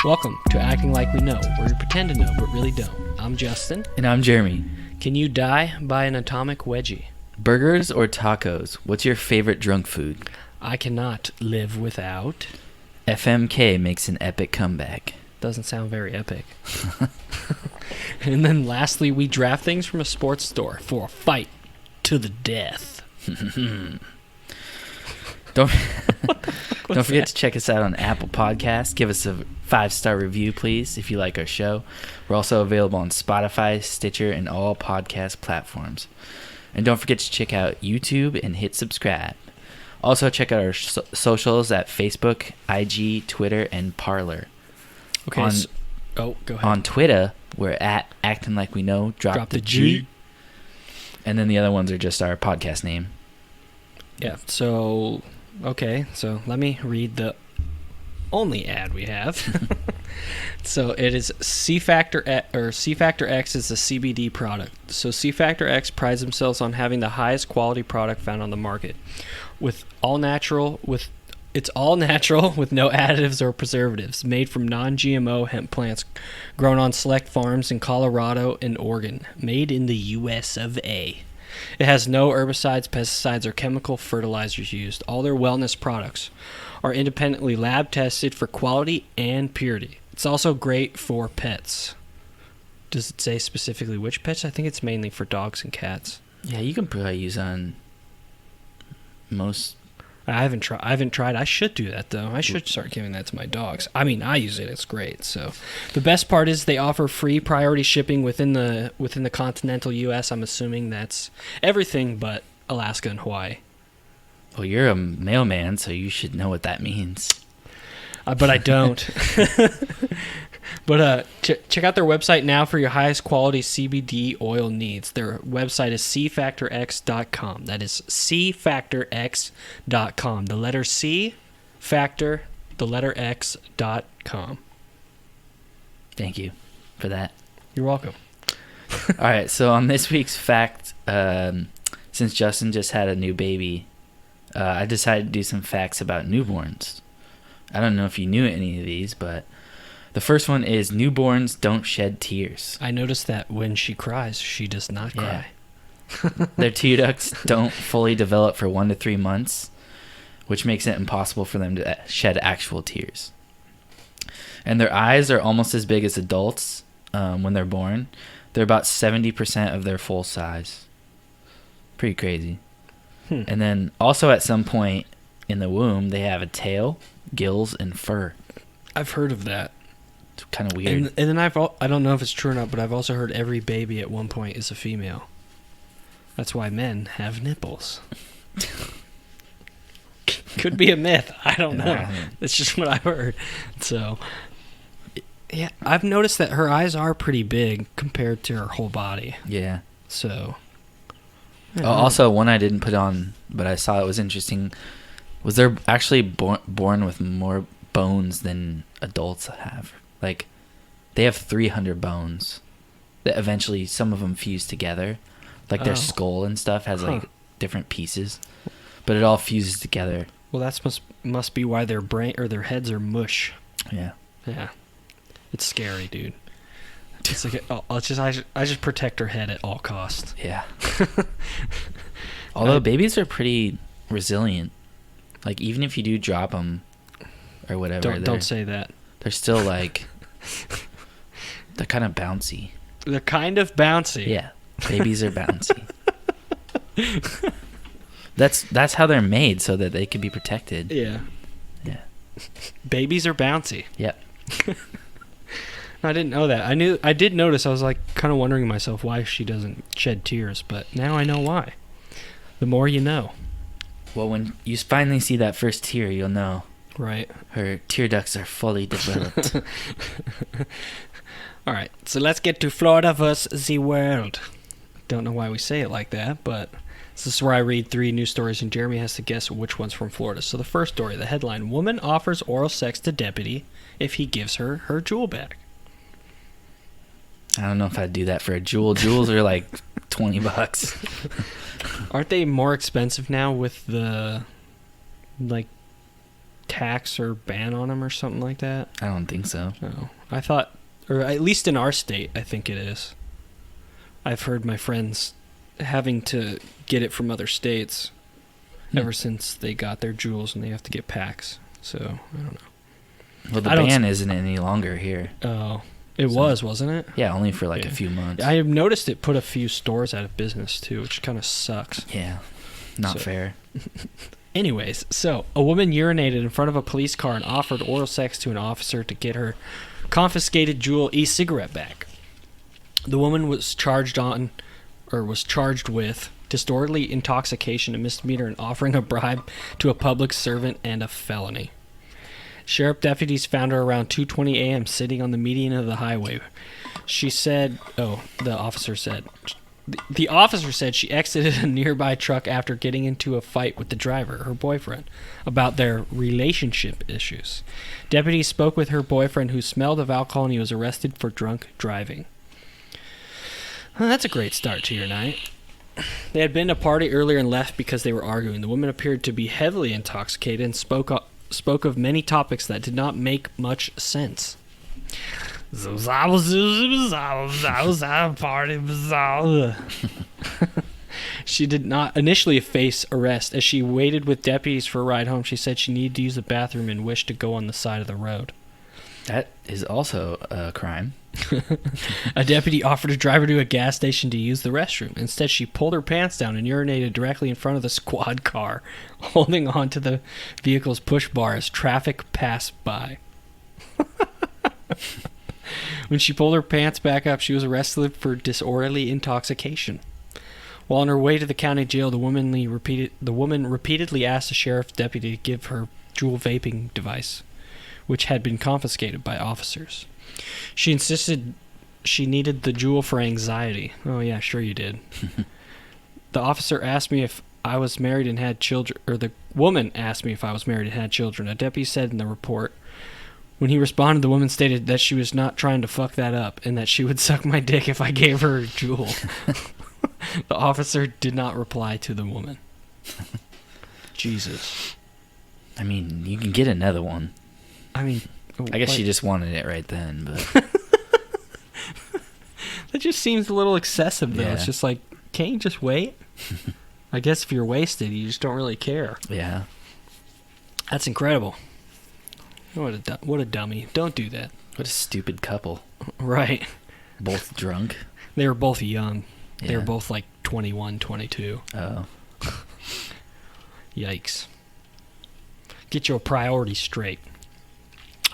Welcome to Acting Like We Know, where we pretend to know but really don't. I'm Justin. And I'm Jeremy. Can you die by an atomic wedgie? Burgers or tacos? What's your favorite drunk food? I cannot live without. FMK makes an epic comeback. Doesn't sound very epic. And then lastly, we draft things from a sports store for a fight to the death. Don't forget to check us out on Apple Podcasts. Give us a 5-star review, please, if you like our show. We're also available on Spotify, Stitcher, and all podcast platforms. And don't forget to check out YouTube and hit subscribe. Also, check out our socials at Facebook, IG, Twitter, and Parler. Okay. Go ahead. On Twitter, we're at Acting Like We Know. Drop the G. And then the other ones are just our podcast name. Yeah. So let me read the only ad we have. So it is CfactorX is a CBD product. So CfactorX prides themselves on having the highest quality product found on the market. It's all natural with no additives or preservatives, made from non-GMO hemp plants grown on select farms in Colorado and Oregon, made in the US of A. It has no herbicides, pesticides, or chemical fertilizers used. All their wellness products are independently lab tested for quality and purity. It's also great for pets. Does it say specifically which pets? I think it's mainly for dogs and cats. Yeah, you can probably use on most. I haven't tried. I should do that, though. I should start giving that to my dogs. I mean, I use it. It's great. So, the best part is they offer free priority shipping within the continental U.S. I'm assuming that's everything but Alaska and Hawaii. Well, you're a mailman, so you should know what that means. But I don't. But check out their website now for your highest quality CBD oil needs. Their website is CfactorX.com. That is CfactorX.com. The letter C, factor, the letter X.com. Thank you for that. You're welcome. All right, so on this week's fact, since Justin just had a new baby, I decided to do some facts about newborns. I don't know if you knew any of these, but the first one is newborns don't shed tears. I noticed that when she cries, she does not cry. Their tear ducts don't fully develop for 1 to 3 months, which makes it impossible for them to shed actual tears. And their eyes are almost as big as adults when they're born. They're about 70% of their full size. Pretty crazy. And then also at some point in the womb, they have a tail, gills, and fur. I've heard of that. It's kind of weird. And then I don't know if it's true or not, but I've also heard every baby at one point is a female. That's why men have nipples. Could be a myth. I don't know. It's just what I've heard. So, yeah, I've noticed that her eyes are pretty big compared to her whole body. Yeah. So. Also, one I didn't put on, but I saw it was interesting, was they're actually born with more bones than adults have. Like, they have 300 bones that eventually some of them fuse together. Like their skull and stuff has like different pieces, but it all fuses together. Well, that must be why their brain or their heads are mush. Yeah. Yeah. It's scary, dude. It's like I just protect her head at all costs. Yeah. Although babies are pretty resilient. Like, even if you do drop them or whatever, don't say that. They're still like they're kind of bouncy. They're kind of bouncy. Yeah. Babies are bouncy. That's how they're made, so that they can be protected. Yeah. Yeah. Babies are bouncy. Yep. I didn't know that. I did notice. I was like kind of wondering myself why she doesn't shed tears, but now I know why. The more you know. Well, when you finally see that first tear, you'll know. Right. Her tear ducts are fully developed. All right, so let's get to Florida vs. the World. Don't know why we say it like that, but this is where I read 3 news stories and Jeremy has to guess which one's from Florida. So the first story, the headline, woman offers oral sex to deputy if he gives her her jewel back. I don't know if I'd do that for a jewel. Jewels are like $20. Aren't they more expensive now with the, like, tax or ban on them or something like that? I don't think so. No. I thought, or at least in our state, I think it is. I've heard my friends having to get it from other states ever since they got their jewels and they have to get packs. So, I don't know. Well, the ban isn't any longer here. Oh, it was, wasn't it? Yeah, only for like a few months. I have noticed it put a few stores out of business too, which kind of sucks. Yeah, not fair. Anyways, so a woman urinated in front of a police car and offered oral sex to an officer to get her confiscated Juul e-cigarette back. The woman was charged with disorderly intoxication, a misdemeanor, and offering a bribe to a public servant, and a felony. Sheriff deputies found her around 2:20 a.m. sitting on the median of the highway. She said, the officer said she exited a nearby truck after getting into a fight with the driver, her boyfriend, about their relationship issues. Deputies spoke with her boyfriend, who smelled of alcohol, and he was arrested for drunk driving. Well, that's a great start to your night. They had been to a party earlier and left because they were arguing. The woman appeared to be heavily intoxicated and spoke of many topics that did not make much sense. She did not initially face arrest. As she waited with deputies for a ride home, she said she needed to use the bathroom and wished to go on the side of the road. That is also a crime. A deputy offered a driver to a gas station to use the restroom. Instead, she pulled her pants down and urinated directly in front of the squad car, holding onto the vehicle's push bar as traffic passed by. When she pulled her pants back up, she was arrested for disorderly intoxication. While on her way to the county jail, the woman repeatedly asked the sheriff's deputy to give her Juul vaping device, which had been confiscated by officers. She insisted she needed the Juul for anxiety. Oh yeah, sure you did. The officer asked me if I was married and had children, or the woman asked me if I was married and had children. A deputy said in the report. When he responded, the woman stated that she was not trying to fuck that up and that she would suck my dick if I gave her a Juul. The officer did not reply to the woman. Jesus. I mean, you can get another one. I mean, I guess she just wanted it right then, but that just seems a little excessive, though. Yeah. It's just like, can't you just wait? I guess if you're wasted, you just don't really care. yeah. That's incredible. What a dummy. Don't do that. What a stupid couple. Right. Both drunk. They were both young. Yeah. They were both like 21, 22. Oh. Yikes. Get your priorities straight.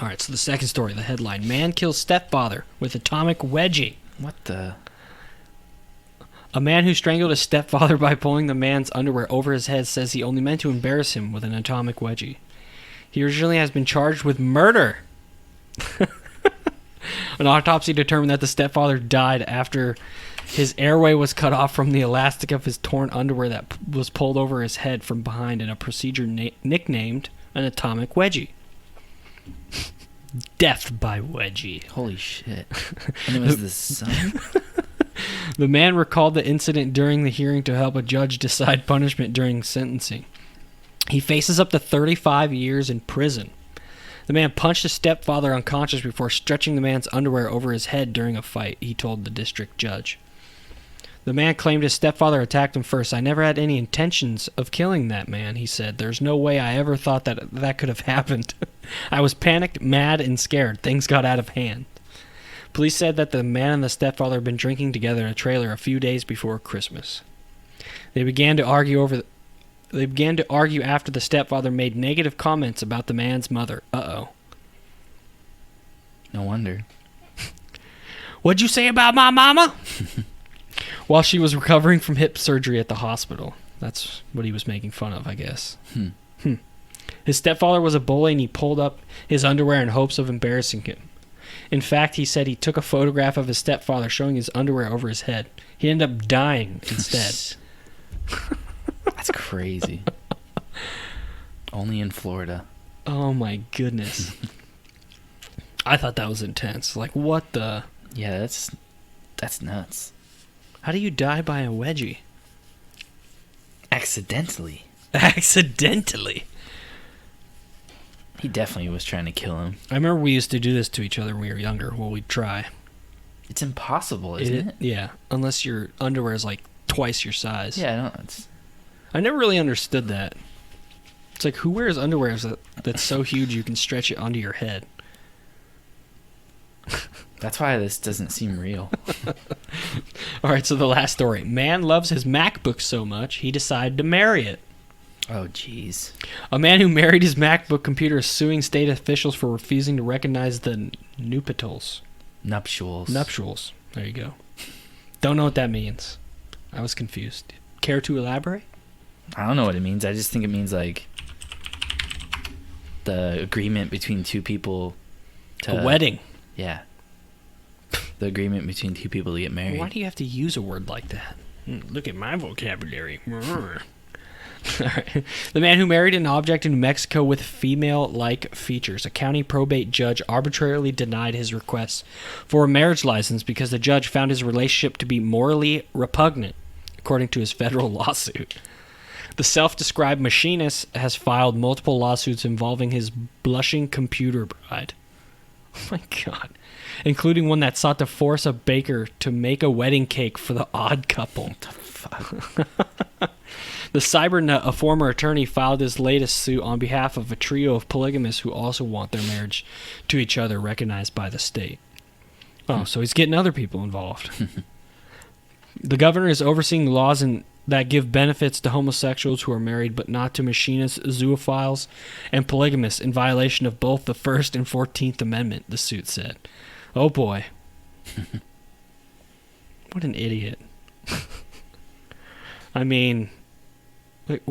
All right, so the second story, the headline, man kills stepfather with atomic wedgie. What the? A man who strangled his stepfather by pulling the man's underwear over his head says he only meant to embarrass him with an atomic wedgie. He originally has been charged with murder. An autopsy determined that the stepfather died after his airway was cut off from the elastic of his torn underwear that was pulled over his head from behind in a procedure nicknamed an atomic wedgie. Death by wedgie. Holy shit. And it was the son? The man recalled the incident during the hearing to help a judge decide punishment during sentencing. He faces up to 35 years in prison. The man punched his stepfather unconscious before stretching the man's underwear over his head during a fight, he told the district judge. The man claimed his stepfather attacked him first. I never had any intentions of killing that man, he said. There's no way I ever thought that could have happened. I was panicked, mad, and scared. Things got out of hand. Police said that the man and the stepfather had been drinking together in a trailer a few days before Christmas. They began to argue after the stepfather made negative comments about the man's mother. Uh-oh. No wonder. What'd you say about my mama? While she was recovering from hip surgery at the hospital. That's what he was making fun of, I guess. His stepfather was a bully, and he pulled up his underwear in hopes of embarrassing him. In fact, he said he took a photograph of his stepfather showing his underwear over his head. He ended up dying instead. That's crazy. Only in Florida. Oh my goodness. I thought that was intense. Like, what the... Yeah, that's nuts. How do you die by a wedgie? Accidentally. Accidentally. He definitely was trying to kill him. I remember we used to do this to each other when we were younger. Well, we'd try. It's impossible, isn't it? Yeah, unless your underwear is like twice your size. Yeah, no, I never really understood that. It's like, who wears underwear that's so huge you can stretch it onto your head? that's why this doesn't seem real. All right, so the last story. Man loves his MacBook so much, he decided to marry it. Oh, jeez. A man who married his MacBook computer is suing state officials for refusing to recognize the nuptials. Nuptials. There you go. Don't know what that means. I was confused. Care to elaborate? I don't know what it means. I just think it means like the agreement between two people to... A wedding. Yeah. The agreement between two people to get married. Why do you have to use a word like that? Look at my vocabulary. All right. The man who married an object in New Mexico with female-like features. A county probate judge arbitrarily denied his request for a marriage license because the judge found his relationship to be morally repugnant, according to his federal lawsuit. The self-described machinist has filed multiple lawsuits involving his blushing computer bride. Oh my God. Including one that sought to force a baker to make a wedding cake for the odd couple. What the fuck? The cybernut, a former attorney, filed his latest suit on behalf of a trio of polygamists who also want their marriage to each other recognized by the state. Oh, so he's getting other people involved. The governor is overseeing laws that give benefits to homosexuals who are married, but not to machinists, zoophiles, and polygamists in violation of both the First and 14th Amendment, the suit said. Oh, boy. What an idiot. I mean... Like,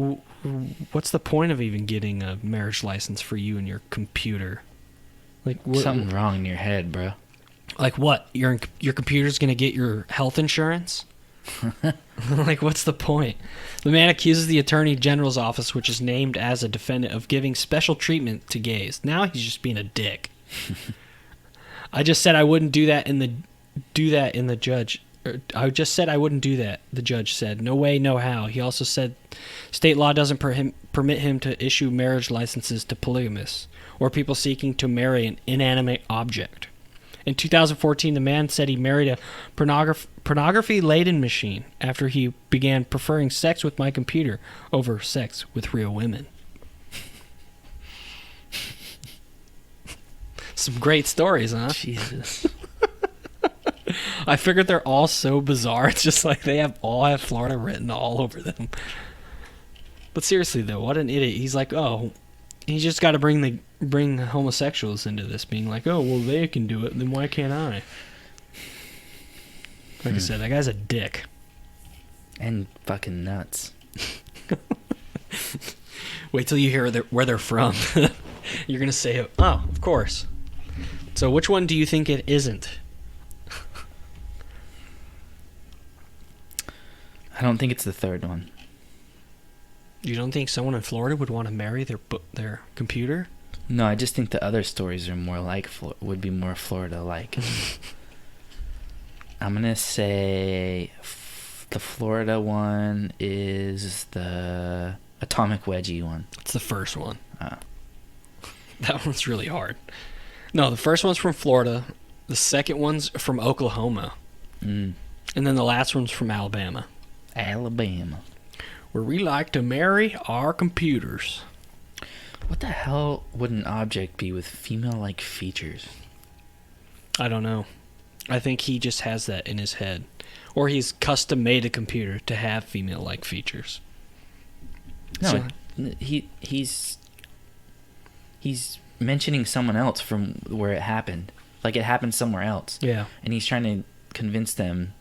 what's the point of even getting a marriage license for you and your computer? Like, something wrong in your head, bro. Like what? Your computer's gonna get your health insurance? Like, what's the point? The man accuses the Attorney General's office, which is named as a defendant, of giving special treatment to gays. Now he's just being a dick. I just said I wouldn't do that in the judge. I just said I wouldn't do that, the judge said. No way, no how. He also said state law doesn't permit him to issue marriage licenses to polygamists or people seeking to marry an inanimate object. In 2014, the man said he married a pornography-laden machine after he began preferring sex with my computer over sex with real women. Some great stories, huh? Jesus. I figured they're all so bizarre. It's just like they all have Florida written all over them. But seriously, though, what an idiot. He's like, oh, he's just got to bring homosexuals into this, being like, oh, well, they can do it, then why can't I? Like I said, that guy's a dick. And fucking nuts. Wait till you hear where they're from. You're going to say, oh, of course. So which one do you think it isn't? I don't think it's the third one. You don't think someone in Florida would want to marry their computer? No, I just think the other stories are more like would be more Florida-like. I'm gonna say the Florida one is the atomic wedgie one. It's the first one. That one's really hard. No, the first one's from Florida. The second one's from Oklahoma. And then the last one's from Alabama. Alabama. Where we like to marry our computers. What the hell would an object be with female-like features? I don't know. I think he just has that in his head. Or he's custom-made a computer to have female-like features. No, he's mentioning someone else from where it happened. Like it happened somewhere else. Yeah. And he's trying to convince them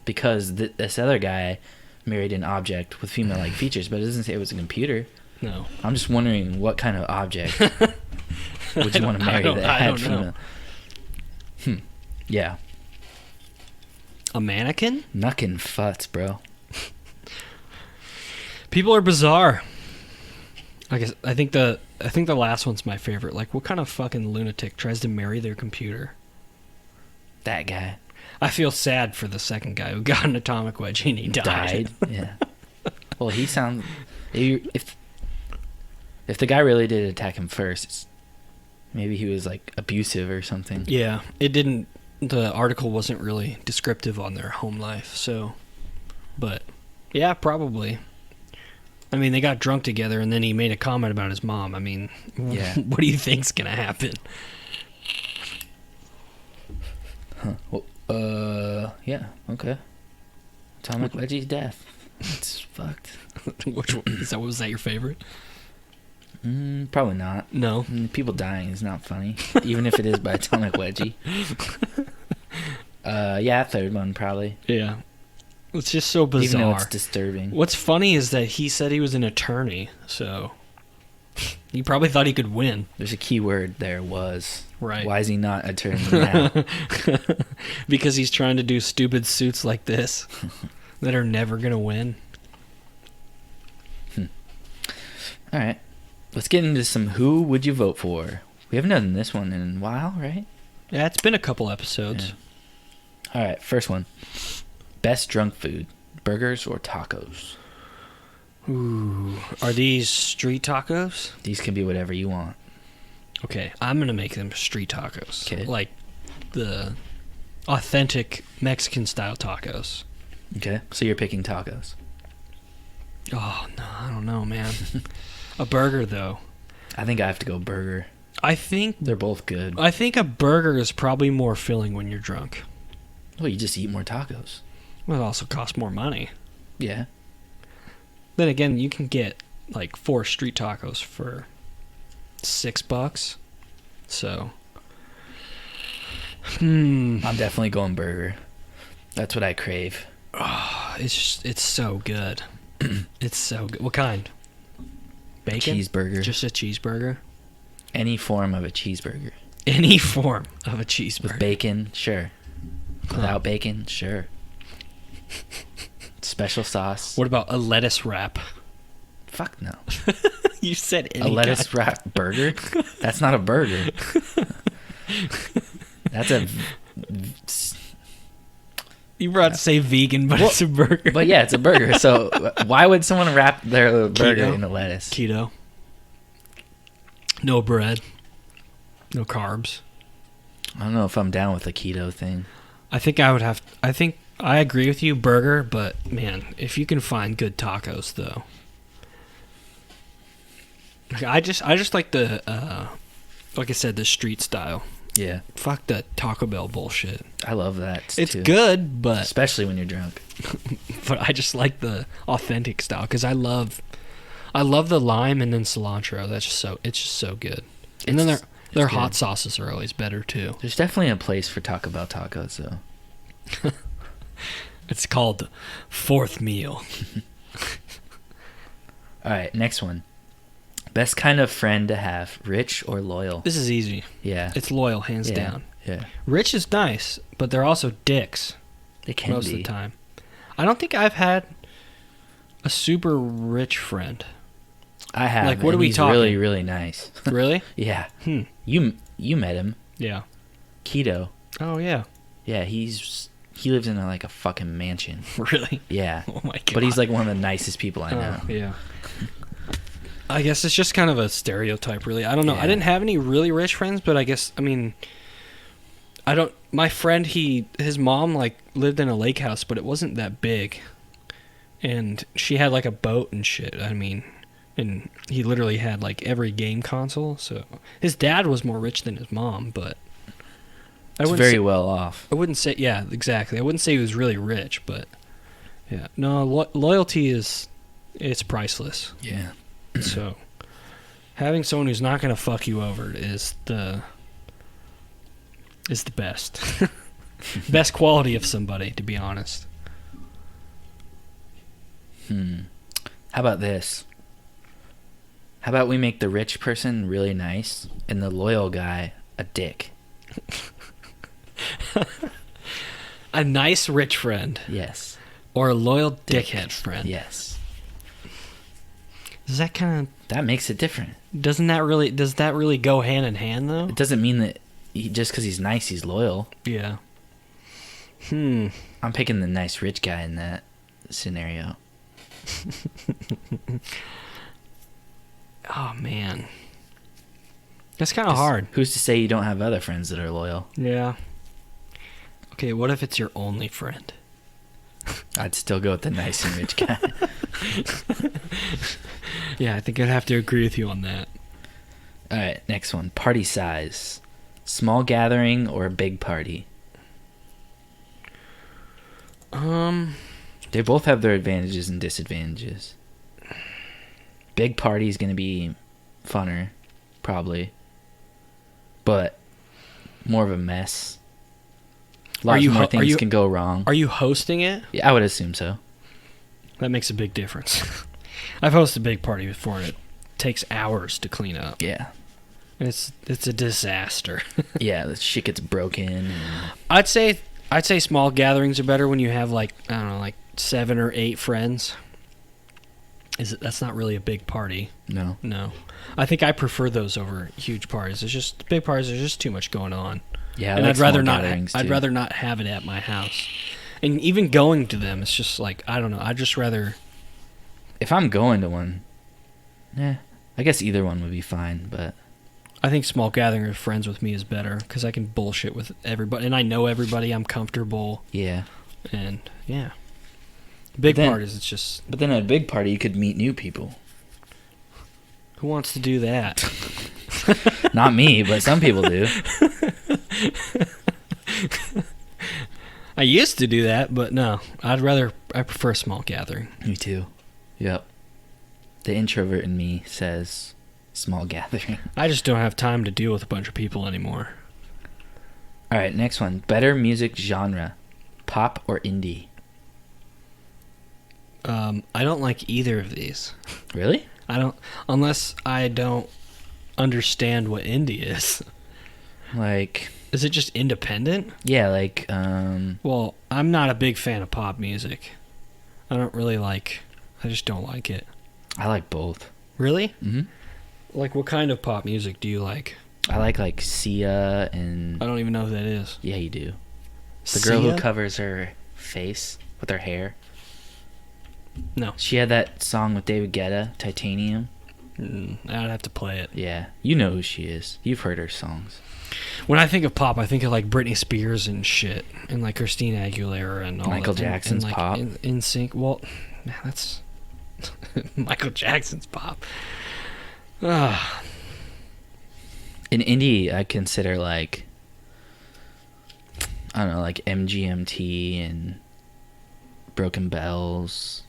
because this other guy married an object with female-like features, but it doesn't say it was a computer. No. I'm just wondering what kind of object would you want to marry that I had don't female? know. Yeah. A mannequin? Knuckin' futs, bro. People are bizarre. I think the last one's my favorite. Like, what kind of fucking lunatic tries to marry their computer? That guy. I feel sad for the second guy who got an atomic wedgie and he died. Yeah. Well, he sounds... If the guy really did attack him first, maybe he was, like, abusive or something. Yeah. It didn't... The article wasn't really descriptive on their home life, so... But, yeah, probably. I mean, they got drunk together, and then he made a comment about his mom. I mean, Yeah. What do you think's gonna happen? Huh. Well, yeah, okay. Atomic Wedgie's death. It's fucked. Which one? Was that your favorite? Probably not. No. People dying is not funny, even if it is by Atomic Wedgie. Yeah, third one probably. Yeah. It's just so bizarre. Even though it's disturbing. What's funny is that he said he was an attorney, so he probably thought he could win. There's a key word there, was. Right. Why is he not attorney now? Because he's trying to do stupid suits like this that are never going to win. All right. Let's get into some who would you vote for. We haven't done this one in a while, right? Yeah, it's been a couple episodes. Yeah. All right, first one. Best drunk food, burgers or tacos? Ooh. Are these street tacos? These can be whatever you want. Okay, I'm going to make them street tacos. Okay. Like the authentic Mexican-style tacos. Okay, so you're picking tacos. Oh, no, I don't know, man. A burger, though. I think I have to go burger. I think They're both good. a burger is probably more filling when you're drunk. Well, you just eat more tacos. Well, it also costs more money. Yeah. Then again, you can get like 4 street tacos for $6. So, I'm definitely going burger. That's what I crave. it's so good. It's so good. What kind? Bacon? Cheeseburger. Just a cheeseburger? Any form of a cheeseburger. Any form of a cheeseburger. With bacon, sure. Without bacon, sure. Special sauce. What about a lettuce wrap? Fuck no. You said any A lettuce wrap burger? That's not a burger. That's a... You brought to say vegan, but it's a burger. But yeah, it's a burger. So why would someone wrap their burger Keto. in a lettuce? Keto. No bread. No carbs. I don't know if I'm down with the keto thing. I think I agree with you, burger, but man, if you can find good tacos though. I just like the like I said, the street style. Yeah. Fuck that Taco Bell bullshit. I love that It's too. good, but Especially when you're drunk. but I just like the authentic style because I love the lime and then cilantro. It's just so good. And then their hot sauces are always better too. There's definitely a place for Taco Bell tacos though. It's called Fourth Meal. All right, next one. Best kind of friend to have, rich or loyal? This is easy. Yeah. It's loyal, hands down. Yeah. Rich is nice, but they're also dicks They can most be. of the time. I don't think I've had a super rich friend. I have. Like, what and are we he's talking? really, really nice. Really? Yeah. Hmm. You met him. Yeah. Keto. Oh, yeah. Yeah, he lives in like a fucking mansion. Really? Yeah. Oh, my God. But he's like one of the nicest people I know. Oh, yeah. I guess it's just kind of a stereotype, really. I don't know. Yeah. I didn't have any really rich friends, but I guess, I mean, my friend, his mom, like, lived in a lake house, but it wasn't that big. And she had, like, a boat and shit. I mean, and he literally had, like, every game console. So his dad was more rich than his mom, but It's very well off. I wouldn't say, yeah, exactly. I wouldn't say he was really rich, but yeah. No, loyalty it's priceless. Yeah. So having someone who's not going to fuck you over is is the best. Best quality of somebody, to be honest. How about this? How about we make the rich person really nice and the loyal guy a dick? A nice rich friend. Yes. Or a loyal dickhead friend. Yes. Does that kind of... That makes it different. Does that really go hand in hand, though? It doesn't mean that just because he's nice, he's loyal. Yeah. I'm picking the nice rich guy in that scenario. Oh, man. That's kind of hard. Who's to say you don't have other friends that are loyal? Yeah. Okay, what if it's your only friend? I'd still go with the nice and rich guy. Yeah, I think I'd have to agree with you on that. All right, next one. Party size. Small gathering or a big party? They both have their advantages and disadvantages. Big party is going to be funner, probably. But more of a mess. Lots more things can go wrong. Are you hosting it? Yeah, I would assume so. That makes a big difference. I've hosted a big party before, and it takes hours to clean up. Yeah. And it's a disaster. Yeah, the shit gets broken. I'd say small gatherings are better when you have like 7 or 8 friends. That's not really a big party. No. I think I prefer those over huge parties. It's just big parties. There's just too much going on. Yeah, and like I'd rather not. I'd rather not have it at my house. And even going to them, it's just like I don't know. I'd just rather. If I'm going to one, I guess either one would be fine. But I think small gathering of friends with me is better because I can bullshit with everybody, and I know everybody. I'm comfortable. Yeah. And yeah. Big parties, it's just. But then at a big party, you could meet new people. Who wants to do that? Not me, but some people do. I used to do that, but no. I prefer a small gathering. Me too. Yep. The introvert in me says small gathering. I just don't have time to deal with a bunch of people anymore. All right, next one. Better music genre, pop or indie? I don't like either of these. Really? Unless I don't understand what indie is. Like, is it just independent? Yeah, like, well, I'm not a big fan of pop music. I just don't like it. I like both. Really? Mm-hmm. Like, what kind of pop music do you like? I like Sia and... I don't even know who that is. Yeah, you do. The girl who covers her face with her hair. No. She had that song with David Guetta, Titanium. I'd have to play it. Yeah. You know who she is. You've heard her songs. When I think of pop, I think of like Britney Spears and shit. And like Christina Aguilera and all Michael Jackson's and like pop. In sync. Well, that's... Michael Jackson's pop. In indie, I consider like... I don't know, like MGMT and Broken Bells.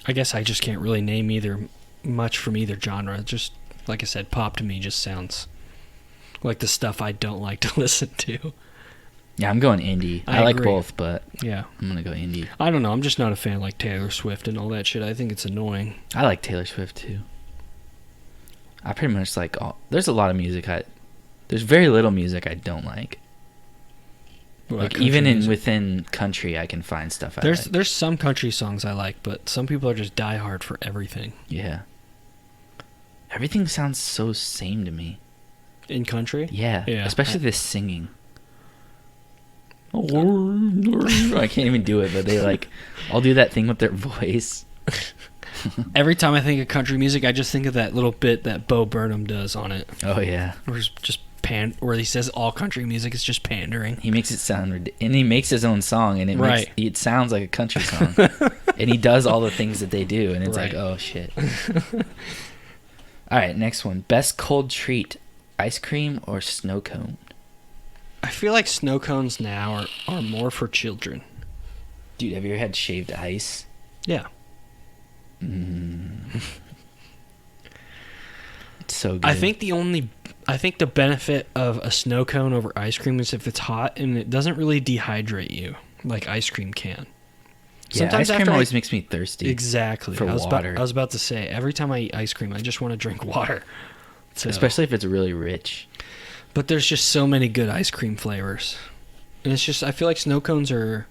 I guess I just can't really name much from either genre. Just like I said, pop to me just sounds like the stuff I don't like to listen to. Yeah, I'm going indie. I like both, but yeah, I'm gonna go indie. I don't know. I'm just not a fan like Taylor Swift and all that shit. I think it's annoying. I like Taylor Swift too. I pretty much like all. There's a lot of music there's very little music I don't like. Like even within country, I can find stuff I like. There's some country songs I like, but some people are just diehard for everything. Yeah. Everything sounds so same to me. In country? Yeah. Especially this singing. I can't even do it, but they I'll do that thing with their voice. Every time I think of country music, I just think of that little bit that Bo Burnham does on it. Oh yeah. Where he says all country music is just pandering. He makes it sound and he makes his own song, and it sounds like a country song. And he does all the things that they do, and it's like, oh shit. All right, next one. Best cold treat, ice cream or snow cone? I feel like snow cones now are more for children. Dude, have you ever had shaved ice? Yeah. It's so good. I think the only I think the benefit of a snow cone over ice cream is if it's hot and it doesn't really dehydrate you like ice cream can. Yeah, ice cream always makes me thirsty. Exactly. For water. I was about to say, every time I eat ice cream, I just want to drink water. So, especially if it's really rich. But there's just so many good ice cream flavors. And it's just, I feel like snow cones are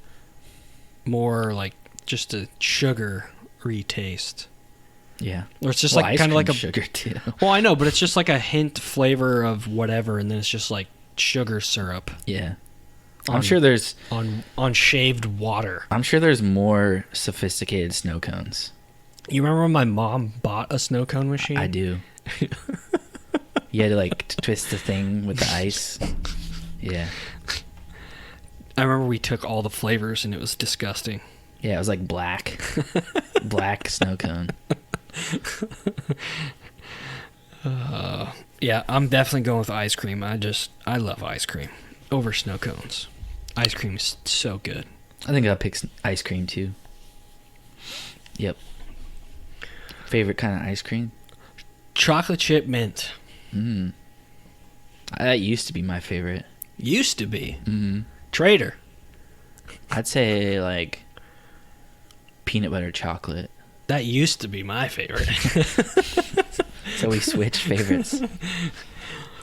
more like just a sugary taste. Yeah. Or it's just like kind of like a sugar too. Well, I know, but it's just like a hint flavor of whatever, and then it's just like sugar syrup. Yeah. I'm sure there's on shaved water. I'm sure there's more sophisticated snow cones. You remember when my mom bought a snow cone machine? I do. You had to like twist the thing with the ice. Yeah. I remember we took all the flavors and it was disgusting. Yeah, it was like black. Black snow cone. Yeah, I'm definitely going with ice cream. I love ice cream over snow cones. Ice cream is so good. I think I'll pick ice cream too. Yep. Favorite kind of ice cream? Chocolate chip mint. That used to be my favorite. Used to be. Mm-hmm. Trader. I'd say like peanut butter chocolate. That used to be my favorite. So we switch favorites.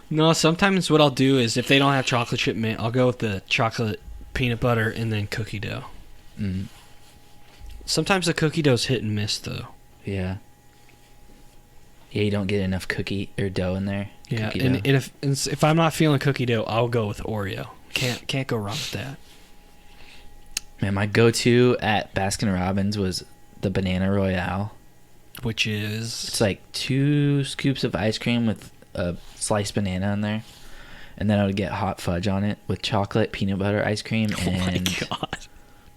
No, sometimes what I'll do is if they don't have chocolate chip mint, I'll go with the chocolate peanut butter and then cookie dough. Mm. Sometimes the cookie dough's hit and miss though. Yeah. Yeah, you don't get enough cookie or dough in there. Yeah, and if I'm not feeling cookie dough, I'll go with Oreo. Can't go wrong with that. Man, my go-to at Baskin-Robbins was the Banana Royale. Which is... It's like 2 scoops of ice cream with a sliced banana in there. And then I would get hot fudge on it with chocolate, peanut butter ice cream, and... Oh my God.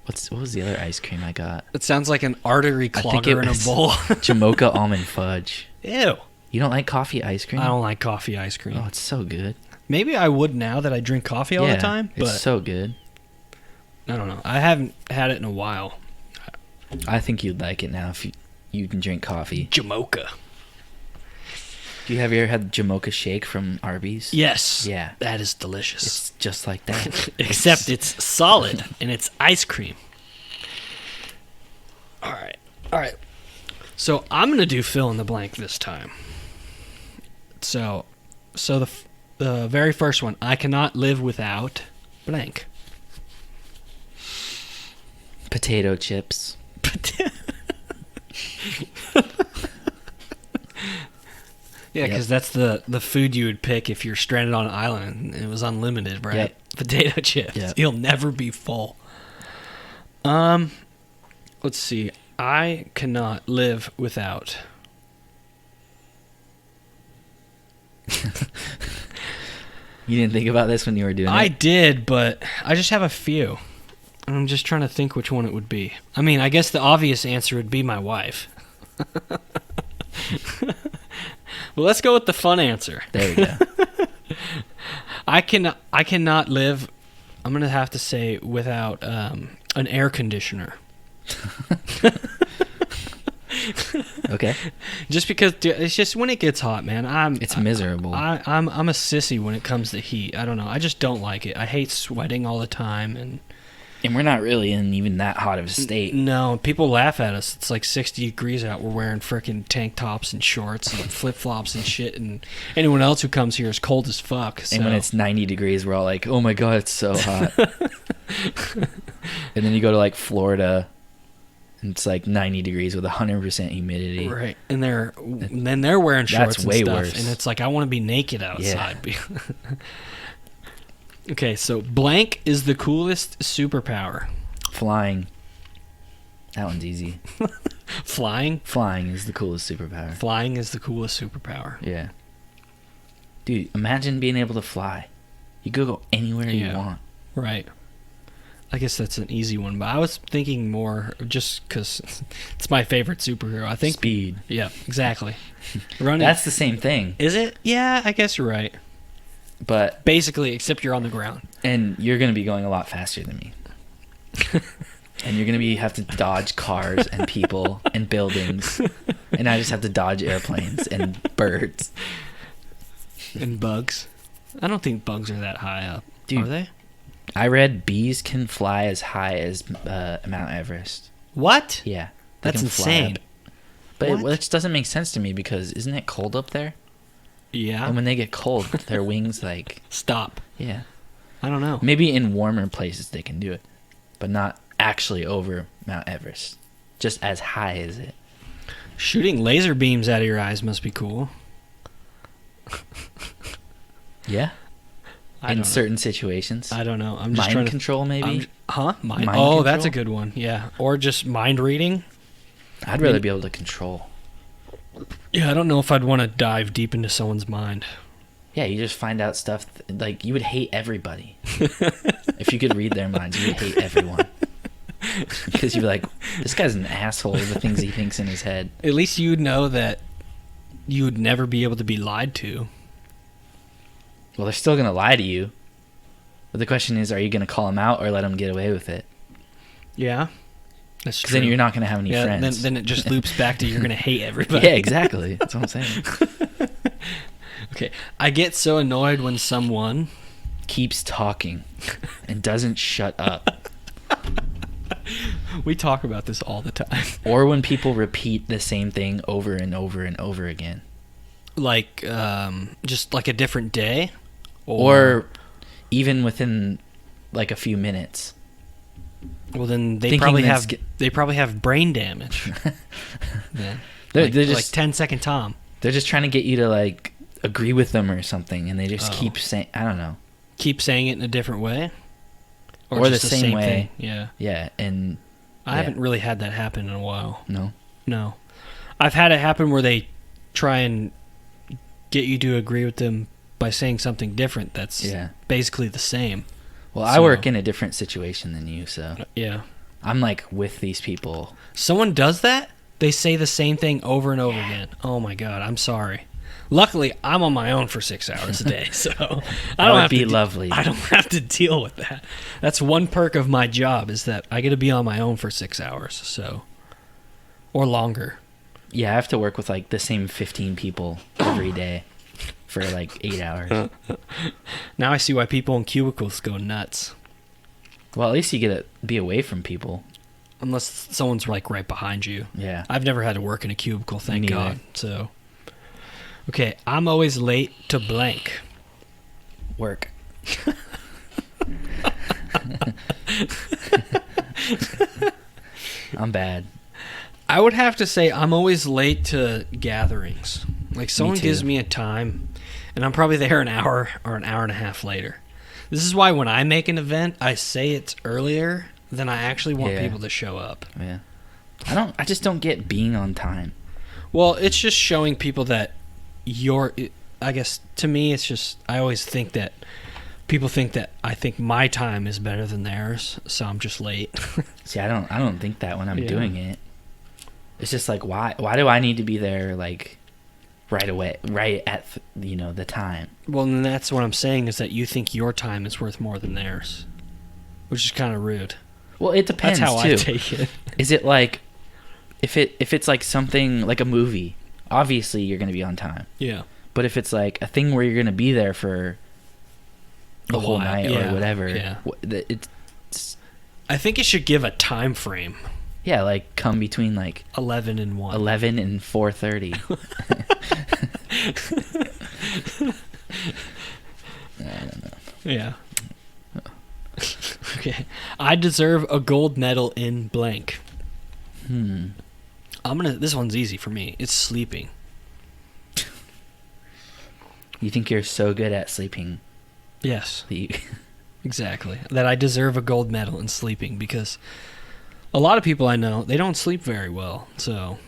What was the other ice cream I got? It sounds like an artery clogger in a bowl. Jamocha almond fudge. Ew. You don't like coffee ice cream? I don't like coffee ice cream. Oh, it's so good. Maybe I would now that I drink coffee all the time. But it's so good. I don't know. I haven't had it in a while. I think you'd like it now if you can drink coffee. Jamocha. Have you ever had the Jamocha shake from Arby's? Yes. Yeah. That is delicious. It's just like that. Except it's solid and it's ice cream. All right. So I'm going to do fill in the blank this time. So the very first one, I cannot live without blank. Potato chips. Yeah, because that's the food you would pick if you're stranded on an island and it was unlimited, right? Yep. Potato chips. Yep. You'll never be full. Let's see. I cannot live without. You didn't think about this when you were doing it? I did, but I just have a few. I'm just trying to think which one it would be. I mean, I guess the obvious answer would be my wife. Well, let's go with the fun answer. There we go. I cannot live, I'm going to have to say, without an air conditioner. Okay. Just because it's just when it gets hot, man. It's miserable. I'm a sissy when it comes to heat. I don't know. I just don't like it. I hate sweating all the time, and we're not really in even that hot of a state. No, people laugh at us. It's like 60 degrees out. We're wearing frickin' tank tops and shorts and flip-flops and shit, and anyone else who comes here is cold as fuck. So. And when it's 90 degrees, we're all like, oh my God, it's so hot. And then you go to like Florida, and it's like 90 degrees with 100% humidity. Right. And then they're wearing shorts That's way and stuff. worse. And it's like, I want to be naked outside. Yeah. Okay, so blank is the coolest superpower. Flying. That one's easy. Flying? Flying is the coolest superpower. Flying is the coolest superpower. Yeah. Dude, imagine being able to fly. You could go anywhere you want. Right. I guess that's an easy one, but I was thinking more just because it's my favorite superhero. I think speed. Yeah, exactly. Running. That's the same thing. Is it? Yeah, I guess you're right. But basically, except you're on the ground, and you're going to be going a lot faster than me. And you're going to have to dodge cars and people and buildings, and I just have to dodge airplanes and birds. And bugs. I don't think bugs are that high up. Dude, Are they? I read bees can fly as high as Mount Everest. What? Yeah. They That's can fly insane. up. But What? it just doesn't make sense to me because isn't it cold up there? Yeah. And when they get cold, their wings Stop. yeah. I don't know. Maybe in warmer places they can do it, but not actually over Mount Everest. Just as high as it. Shooting laser beams out of your eyes must be cool. Yeah. I In don't certain situations. know. I don't know. I'm just Mind trying to control, maybe? Mind. Mind Oh, that's a control? good one. Yeah. Or just mind reading. I'd rather be able to control. Yeah, I don't know if I'd want to dive deep into someone's mind. Yeah, you just find out stuff. Like, you would hate everybody. If you could read their minds, you would hate everyone. Because you'd be like, this guy's an asshole, the things he thinks in his head. At least you'd know that you would never be able to be lied to. Well, they're still going to lie to you. But the question is, are you going to call them out or let them get away with it? Yeah. That's Because true. then you're not going to have any friends. Then it just loops back to you're going to hate everybody. Yeah, exactly. That's what I'm saying. Okay. I get so annoyed when someone... Keeps talking and doesn't shut up. We talk about this all the time. Or when people repeat the same thing over and over and over again. Like, just like a different day? Or even within like a few minutes. Well, then they Thinking probably have brain damage. Yeah. They're Like just 10-second Tom. they're just trying to get you to like agree with them or something, and they just keep saying, I don't know. Keep saying it in a different way? Or just the same way. thing? Yeah. Yeah, and I haven't really had that happen in a while. no. I've had it happen where they try and get you to agree with them by saying something different that's basically the same. Well, I work in a different situation than you, so Yeah. I'm like with these people. Someone does that? They say the same thing over and over again. Oh my god, I'm sorry. Luckily, I'm on my own for 6 hours a day, so I don't have to lovely. I don't have to deal with that. That's one perk of my job is that I get to be on my own for 6 hours, so or longer. Yeah, I have to work with like the same 15 people every day for like 8 hours. Now I see why people in cubicles go nuts. Well, at least you get to be away from people. Unless someone's like right behind you. Yeah. I've never had to work in a cubicle, thank Me neither. God. So, okay, I'm always late to blank. Work. I'm bad. I would have to say I'm always late to gatherings. Like someone too. gives me a time, and I'm probably there an hour or an hour and a half later. This is why when I make an event, I say it's earlier than I actually want Yeah. people to show up. Yeah. I just don't get being on time. Well, it's just showing people that I guess to me, it's just, I always think that people think that I think my time is better than theirs, so I'm just late. See, I don't think that when I'm Yeah. doing it. It's just like, why do I need to be there like right away, right at the time? Well, then that's what I'm saying is that you think your time is worth more than theirs, which is kind of rude. Well, it depends That's how too. I take it. Is it like if it's like something like a movie, obviously you're going to be on time. Yeah. But if it's like a thing where you're going to be there for the A whole while, night yeah, or whatever, yeah. it's I think it should give a time frame. yeah, like come between like 11 and 1. 11 and 4:30. I don't know. Yeah. Okay. I deserve a gold medal in blank. This one's easy for me. It's sleeping. You think you're so good at sleeping Yes. that you Exactly. That I deserve a gold medal in sleeping because a lot of people I know, they don't sleep very well. So,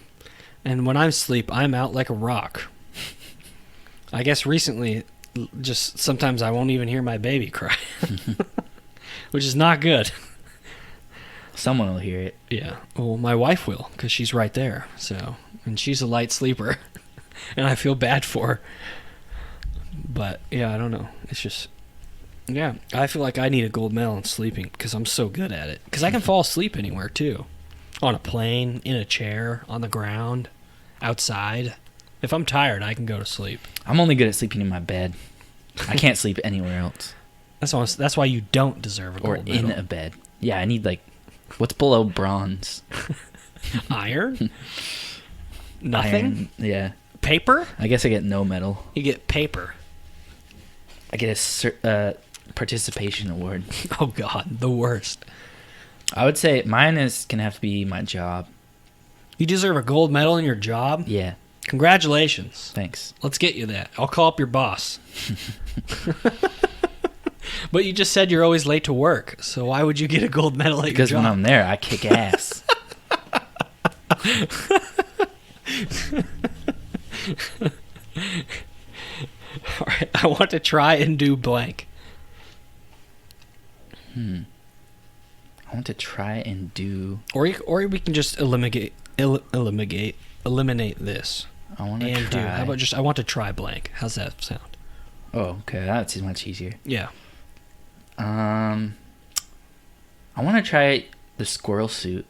and when I sleep, I'm out like a rock. I guess recently, just sometimes I won't even hear my baby cry, which is not good. someone will hear it. Yeah. Well, my wife will because she's right there. So, and she's a light sleeper, and I feel bad for her. But yeah, I don't know. It's just, yeah, I feel like I need a gold medal in sleeping because I'm so good at it. Because I can fall asleep anywhere too, on a plane, in a chair, on the ground, outside. If I'm tired, I can go to sleep. I'm only good at sleeping in my bed. I can't sleep anywhere else. That's why you don't deserve a Or gold medal. in a bed. Yeah, I need like, what's below bronze? Iron? Nothing? Iron, yeah. Paper? I guess I get no medal. You get paper. I get a participation award. Oh, God. The worst. I would say mine can have to be my job. You deserve a gold medal in your job? Yeah. Congratulations. Thanks. Let's get you that. I'll call up your boss. But you just said you're always late to work, so why would you get a gold medal at your Because job? when I'm there, I kick ass. All right, I want to try and do blank. I want to try and do... Or we can just eliminate this. I want to And try... do. How about just I want to try blank? How's that sound? Oh, okay. That's much easier. Yeah. I want to try the squirrel suit.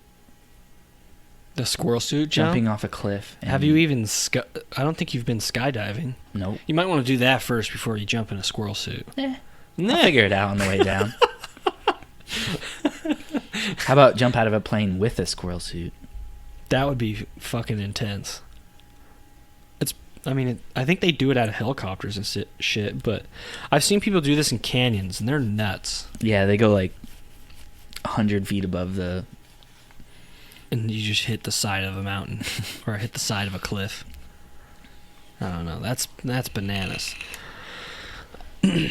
The squirrel suit jump? Jumping off a cliff. Have you even... I don't think you've been skydiving. Nope. You might want to do that first before you jump in a squirrel suit. I'll figure it out on the way down. How about jump out of a plane with a squirrel suit? That would be fucking intense. I think they do it out of helicopters and shit, but I've seen people do this in canyons, and they're nuts. Yeah, they go like 100 feet above the... And you just hit the side of a mountain, or hit the side of a cliff. I don't know. That's bananas.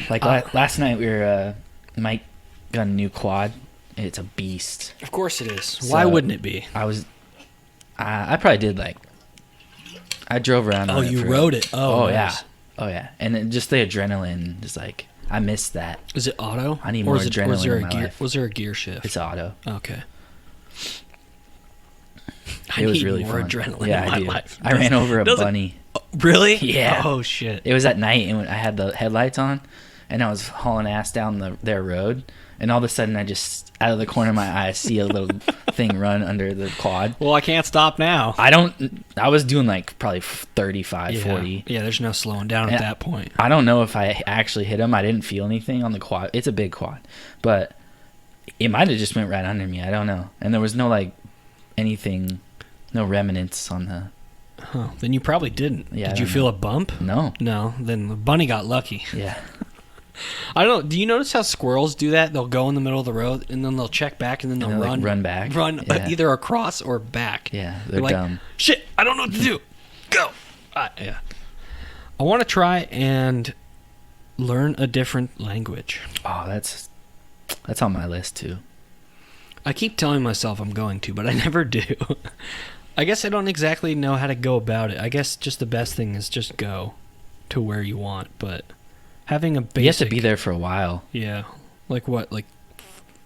Like last night, we were... Mike got a new quad. It's a beast. Of course it is. So, Why wouldn't it be? I probably did like... I drove around. Oh, you rode it. Oh, nice. Yeah. Oh, yeah. And then just the adrenaline, just like, I missed that. Is it auto? I need more adrenaline in my life. Was there a gear shift? It's auto. Okay. It was need really more fun. adrenaline Yeah, in my I do. life. I ran over a bunny. Really? Yeah. Oh, shit. It was at night, and I had the headlights on, and I was hauling ass down their road, and all of a sudden, I just, out of the corner of my eye, see a little thing run under the quad. Well, I can't stop now. I was doing like probably 35, 40. Yeah, there's no slowing down at that point. I don't know if I actually hit him. I didn't feel anything on the quad. It's a big quad, but it might have just went right under me. I don't know. And there was no like anything, no remnants on the... Huh. Then you probably didn't. Yeah, Did you feel a bump? No. No. Then the bunny got lucky. Yeah. I don't know. Do you notice how squirrels do that? They'll go in the middle of the road, and then they'll check back, and then they'll run. Like run back. Run Yeah. either across or back. Yeah, they're like, dumb. Shit, I don't know what to do. Go. Yeah. I want to try and learn a different language. Oh, that's on my list too. I keep telling myself I'm going to, but I never do. I guess I don't exactly know how to go about it. I guess just the best thing is just go to where you want, but having a basic... You have to be there for a while. Yeah. Like what, like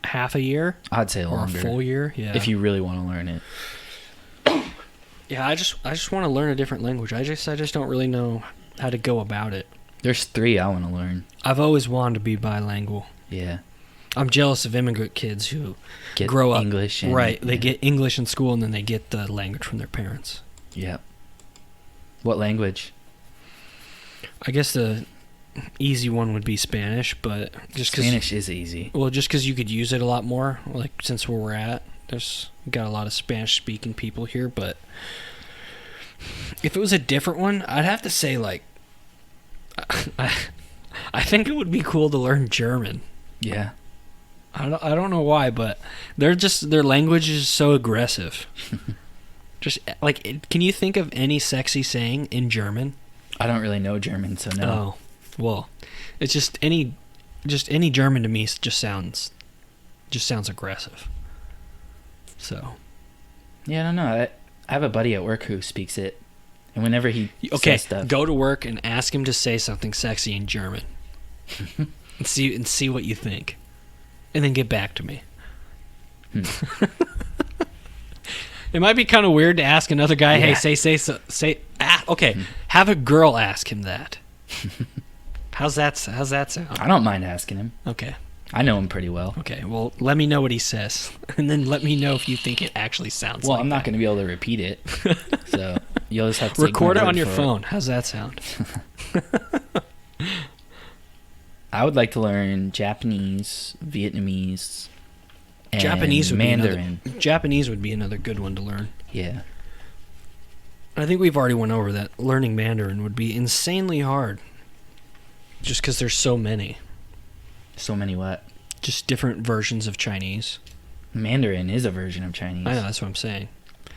half a year? I'd say longer. Or a full year? Yeah. If you really want to learn it. Yeah, I just want to learn a different language. I just don't really know how to go about it. There's 3 I want to learn. I've always wanted to be bilingual. Yeah. I'm jealous of immigrant kids who Get grow up English. Right. They get English in school, and then they get the language from their parents. Yep. What language? I guess the easy one would be Spanish, but just cause, Spanish is easy. Well, just because you could use it a lot more, like since where we're at, there's got a lot of Spanish-speaking people here. But if it was a different one, I'd have to say like, I think it would be cool to learn German. Yeah. I don't know why, but their language is so aggressive. Just like, can you think of any sexy saying in German? I don't really know German, so no. Oh, well, it's just any German to me just sounds aggressive. So. Yeah, I don't know. I have a buddy at work who speaks it, and whenever he says stuff, go to work and ask him to say something sexy in German, and see what you think. And then get back to me. It might be kind of weird to ask another guy, Yeah. "Hey, okay." Have a girl ask him that. How's that sound? I don't mind asking him. Okay. I know him pretty well. Okay. Well, let me know what he says, and then let me know if you think it actually sounds. Well, like I'm not that. going to be able to repeat it. So You'll just have to take Record my it on word your for phone. How's that sound? I would like to learn Japanese, Vietnamese, and Japanese would Mandarin. Japanese would be another good one to learn. Yeah. I think we've already went over that. Learning Mandarin would be insanely hard. Just because there's so many. So many what? Just different versions of Chinese. Mandarin is a version of Chinese. I know, that's what I'm saying.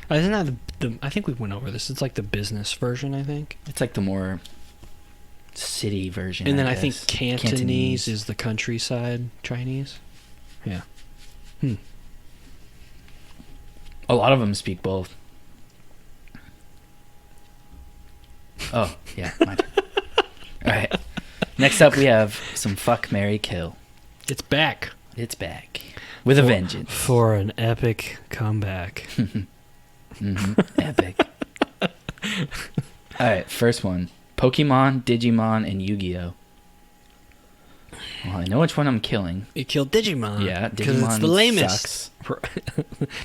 Isn't that I think we went over this. It's like the business version, I think. It's like the more city version. And then I think guess. Cantonese is the countryside Chinese. Yeah. A lot of them speak both. Oh, yeah. My turn. All right. Next up, we have some fuck, marry, kill. It's back. It's back. With a vengeance. For an epic comeback. Epic. All right, first one. Pokemon, Digimon, and Yu-Gi-Oh. Well, I know which one I'm killing. You killed Digimon. Yeah, because Digimon it's the lamest. sucks.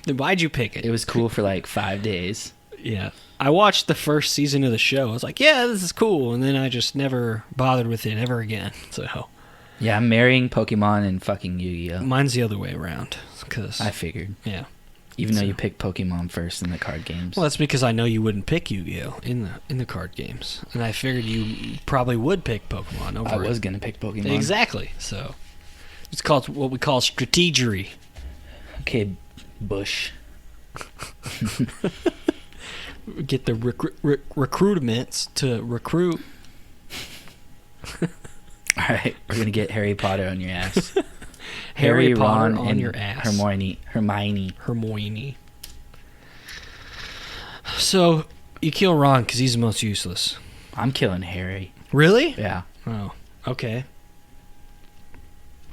Then why'd you pick it? It was cool for like 5 days. Yeah. I watched the first season of the show. I was like, yeah, this is cool. And then I just never bothered with it ever again. So Yeah, I'm marrying Pokemon and fucking Yu-Gi-Oh. mine's the other way around. Cause, I figured. yeah. Even though So- you picked Pokemon first in the card games. Well, that's because I know you wouldn't pick Yu-Gi-Oh in the card games. And I figured you probably would pick Pokemon over I was it. going to pick Pokemon. Exactly. So it's called what we call strategery. Okay, Bush. Get the recruitments to recruit. All right, we're going to get Harry Potter on your ass. Harry Potter Ron, on and your ass. Hermione. So you kill Ron because he's the most useless. I'm killing Harry. Really? Yeah. Oh, okay.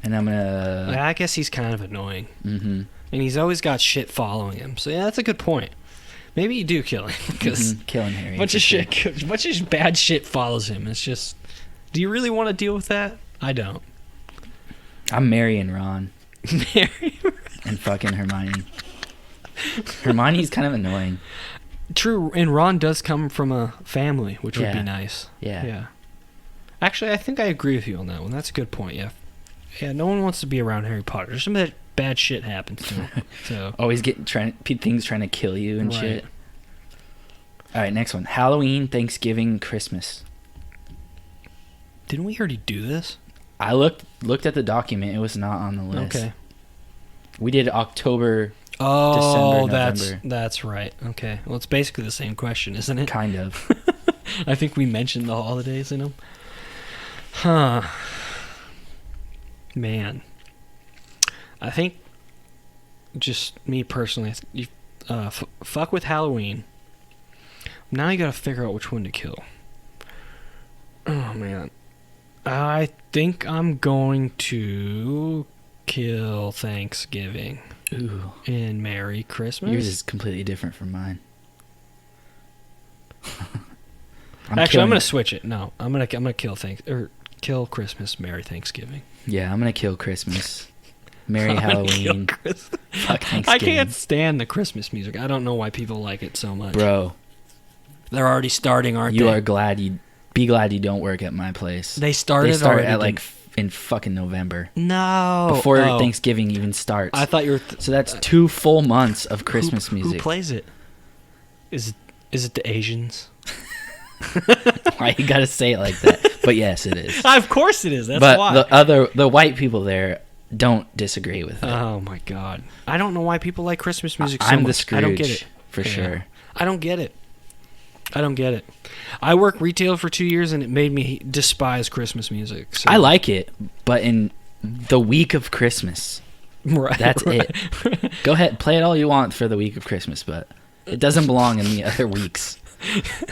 And I'm going to... I guess he's kind of annoying. Mm-hmm. And he's always got shit following him. So yeah, that's a good point. Maybe you do kill him because Killing Harry. a bunch of bad shit follows him. It's just, do you really want to deal with that? I don't. I'm marrying Ron. And fucking Hermione. Hermione's kind of annoying. True, and Ron does come from a family, which would Yeah. be nice. Yeah. Yeah. Actually, I think I agree with you on that one. That's a good point, yeah. Yeah, no one wants to be around Harry Potter. There's some bad shit happens to him. So Always things trying to kill you and Right. shit. All right, next one. Halloween, Thanksgiving, Christmas. didn't we already do this? I looked at the document. It was not on the list. Okay. We did October, Oh, November. that's right. Okay. Well, it's basically the same question, isn't it? kind of. I think we mentioned the holidays in them. Huh. Man. I think, just me personally, you fuck with Halloween. Now you gotta figure out which one to kill. Oh, man. I think I'm going to kill Thanksgiving Ooh. and Merry Christmas. Yours is completely different from mine. Actually, I'm gonna switch it. No, I'm gonna kill Christmas, Merry Thanksgiving. Yeah, I'm gonna kill Christmas. Merry I'm gonna kill Halloween. Christmas. Fuck Thanksgiving. I can't stand the Christmas music. I don't know why people like it so much. Bro, They're already starting, aren't you they? are glad be glad you don't work at my place. They started They start already. at like in fucking November. No. Before Oh. Thanksgiving even starts. I thought you were. So that's 2 full months of Christmas music. Who plays it? Is it the Asians? Why you gotta say it like that? But yes, it is. Of course it is. That's but why. the white people there don't disagree with it. Oh my god! I don't know why people like Christmas music so I'm much. the Scrooge. I don't get it. For Yeah. sure. I don't get it. I worked retail for 2 years, and it made me despise Christmas music. So. I like it, but in the week of Christmas, Right, that's right. it. Go ahead, play it all you want for the week of Christmas, but it doesn't belong in the other weeks.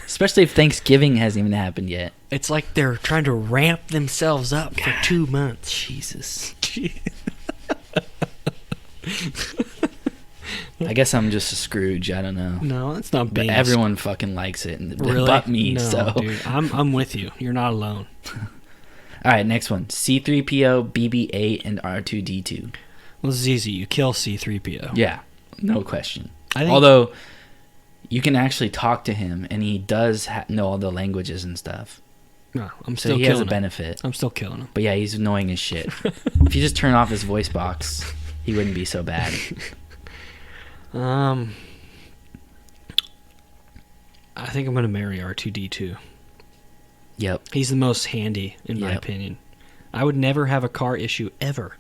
Especially if Thanksgiving hasn't even happened yet. It's like they're trying to ramp themselves up for 2 months. Jesus. I guess I'm just a Scrooge. I don't know. No, it's not But being. everyone fucking likes it, and really? but me. No, So, dude, I'm with you. You're not alone. all right, next one: C-3PO, BB-8, and R2-D2. Well, this is easy. You kill C-3PO. Yeah, no question. I think, Although You can actually talk to him, and he does know all the languages and stuff. No, I'm So still he has a killing him. benefit. I'm still killing him. But yeah, he's annoying as shit. If you just turn off his voice box, he wouldn't be so bad. I think I'm gonna marry R2D2. Yep. He's the most handy, in my opinion. I would never have a car issue ever.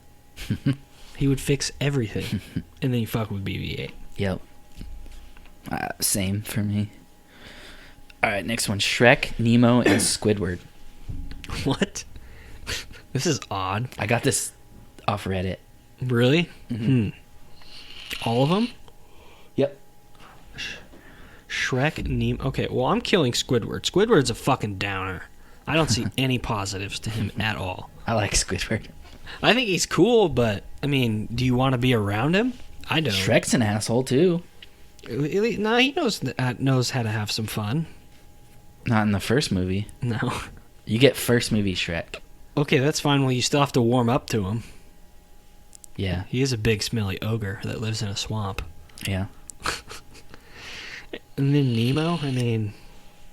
He would fix everything, and then you fuck with BB-8. Yep. Same for me. All right, next one: Shrek, Nemo, and Squidward. What? This is odd. I got this off Reddit. Really? Mm-hmm. All of them? Yep. Shrek, Nemo. Okay, well, I'm killing Squidward. Squidward's a fucking downer. I don't see any positives to him at all. I like Squidward. I think he's cool, but, I mean, do you want to be around him? I don't. Shrek's an asshole, too. No, he knows how to have some fun. Not in the first movie. No. You get first movie Shrek. Okay, that's fine. Well, you still have to warm up to him. Yeah. He is a big, smelly ogre that lives in a swamp. Yeah. And then Nemo, I mean,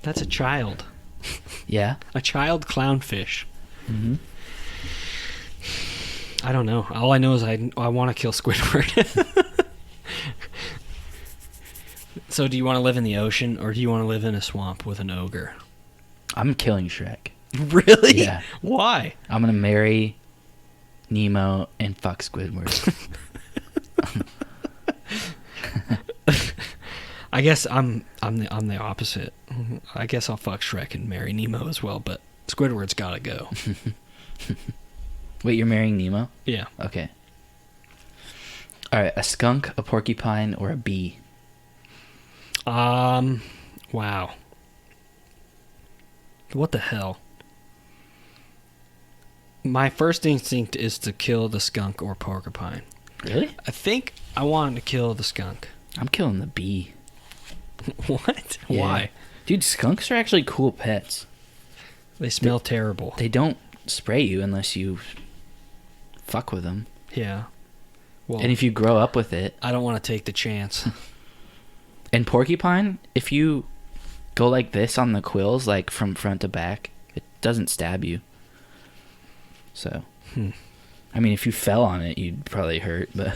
that's a child. Yeah. A child clownfish. Mm-hmm. I don't know. All I know is I want to kill Squidward. So do you want to live in the ocean, or do you want to live in a swamp with an ogre? I'm killing Shrek. Really? Yeah. Why? I'm going to marry Nemo and fuck Squidward. I guess I'm the opposite. I guess I'll fuck Shrek and marry Nemo as well, but Squidward's got to go. Wait, you're marrying Nemo? Yeah. Okay. All right, a skunk, a porcupine, or a bee? Wow. What the hell? My first instinct is to kill the skunk or porcupine. Really? I think I want to kill the skunk. I'm killing the bee. What? Yeah. Why? Dude, skunks are actually cool pets. They smell terrible. They don't spray you unless you fuck with them. Yeah. Well, And if you grow up with it. I don't want to take the chance. And porcupine, if you go like this on the quills, like from front to back, it doesn't stab you. So, I mean, if you fell on it, you'd probably hurt, but...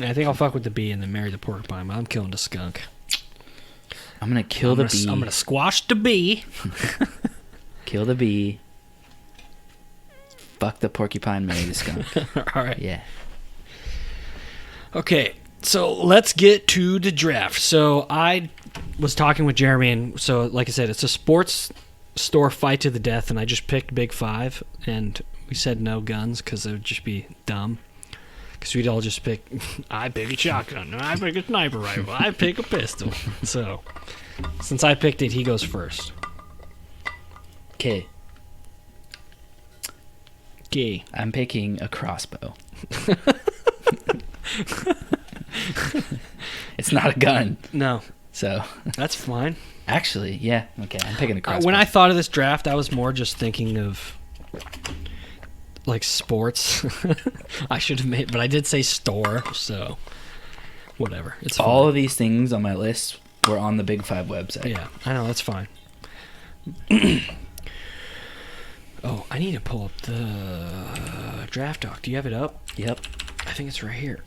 I think I'll fuck with the bee and then marry the porcupine. I'm killing the skunk. I'm going to kill the bee. I'm going to squash the bee. Kill the bee. Fuck the porcupine, marry the skunk. All right. Yeah. Okay, so let's get to the draft. So I was talking with Jeremy, and so like I said, it's a sports store fight to the death, and I just picked Big Five, and we said no guns because it would just be dumb. Because we'd all just pick, I pick a shotgun, I pick a sniper rifle, I pick a pistol. So, since I picked it, he goes first. Okay. Okay. I'm picking a crossbow. It's not a gun. No, So, that's fine. actually, yeah. Okay, I'm picking a crossbow. When I thought of this draft, I was more just thinking of like sports. I should have made, but I did say store, so whatever. It's fine. All of these things on my list were on the Big Five website. Yeah, I know, that's fine. Oh, I need to pull up the draft doc. Do you have it up? Yep. I think it's right here.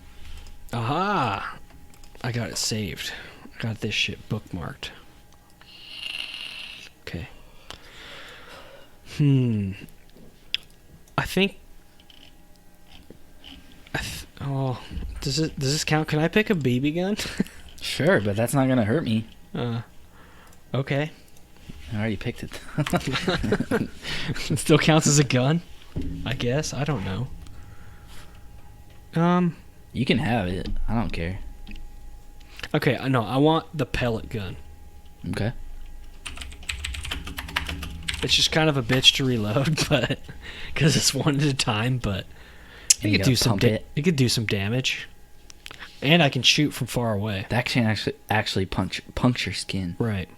Aha! I got it saved. I got this shit bookmarked. Okay. I think. Oh, does this count? Can I pick a BB gun? Sure, but that's not going to hurt me. Okay. I already picked it. It still counts as a gun, I guess. I don't know. You can have it. I don't care. Okay, no, I want the pellet gun. Okay. It's just kind of a bitch to reload, but because it's one at a time. But And it you could do gotta some. pump it. It could do some damage, and I can shoot from far away. That can actually puncture skin. Right.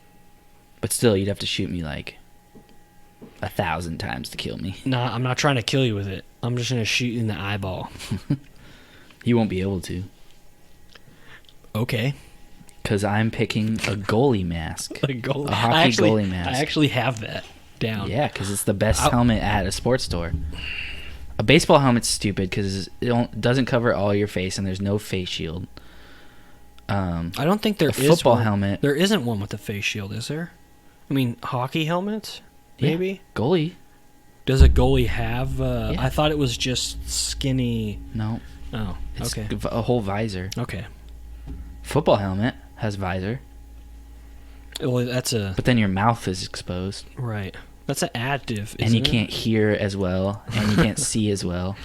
But still, you'd have to shoot me like 1,000 times to kill me. Nah, I'm not trying to kill you with it. I'm just gonna shoot you in the eyeball. You won't be able to. Okay. Because I'm picking a goalie mask. A hockey goalie mask. I actually have that down. Yeah, because it's the best helmet at a sports store. A baseball helmet's stupid because it doesn't cover all your face and there's no face shield. I don't think there is a football one. helmet. There isn't one with a face shield, is there? I mean, hockey helmets? Maybe? Yeah, goalie. Does a goalie have... Yeah. I thought it was just skinny... No. Oh, It's okay. a whole visor. Okay. Football helmet has visor. Well, that's a... But then your mouth is exposed. Right. That's an additive, And you isn't it? can't hear as well. And you can't see as well.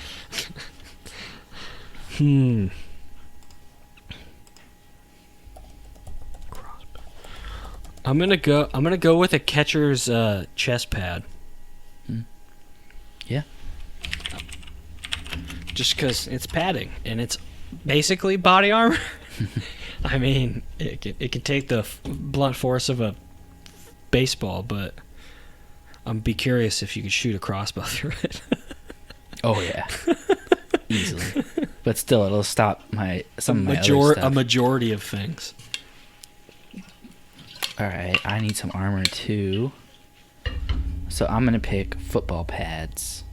I'm gonna go with a catcher's chest pad. Yeah. Just because it's padding and it's basically body armor. I mean, it can take the blunt force of a baseball, but I'd be curious if you could shoot a crossbow through it. Oh yeah. Easily. But still, it'll stop some of my other stuff. A majority of things. Alright, I need some armor too. So I'm going to pick football pads.